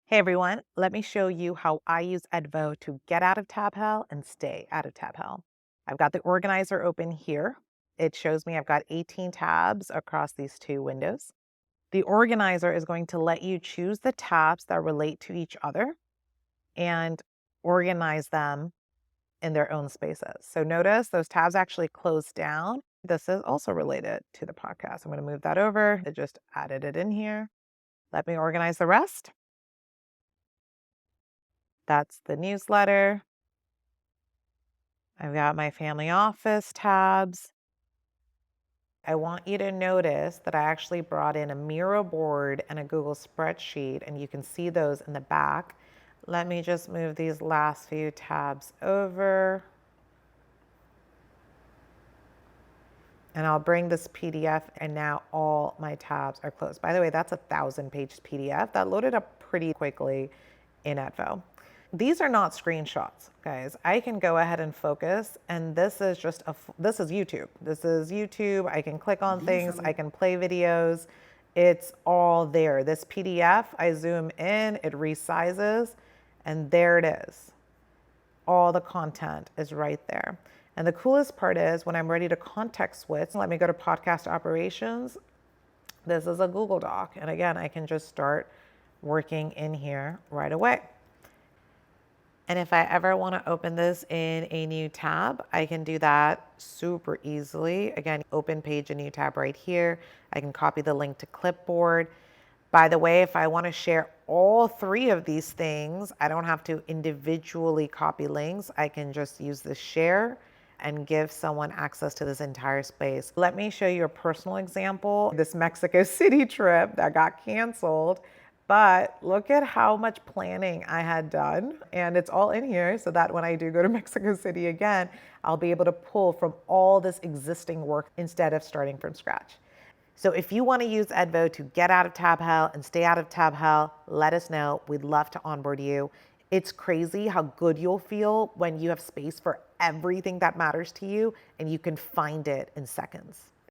Hey everyone, let me show you how I use Edvo to get out of tab hell and stay out of tab hell. I've got the organizer open here. It shows me I've got 18 tabs across these two windows. The organizer is going to let you choose the tabs that relate to each other and organize them in their own spaces. So notice those tabs actually close down. This is also related to the podcast. I'm going to move that over. I just added it in here. Let me organize the rest. That's the newsletter. I've got my family office tabs. I want you to notice that I actually brought in a Miro board and a Google spreadsheet, and you can see those in the back. Let me just move these last few tabs over. And I'll bring this PDF, and now all my tabs are closed. By the way, that's a 1,000-page PDF that loaded up pretty quickly in Edvo. These are not screenshots, guys. I can go ahead and focus, and this is just this is YouTube. This is YouTube. I can click on things. I can play videos. It's all there. This PDF, I zoom in, it resizes, and there it is. All the content is right there. And the coolest part is when I'm ready to context switch, let me go to podcast operations. This is a Google Doc. And again, I can just start working in here right away. And if I ever want to open this in a new tab, I can do that super easily. Again, open page, a new tab right here. I can copy the link to clipboard. By the way, if I want to share all three of these things, I don't have to individually copy links. I can just use the share and give someone access to this entire space. Let me show you a personal example. This Mexico City trip that got canceled, but look at how much planning I had done. And it's all in here so that when I do go to Mexico City again, I'll be able to pull from all this existing work instead of starting from scratch. So if you want to use Edvo to get out of tab hell and stay out of tab hell, let us know. We'd love to onboard you. It's crazy how good you'll feel when you have space for everything that matters to you and you can find it in seconds.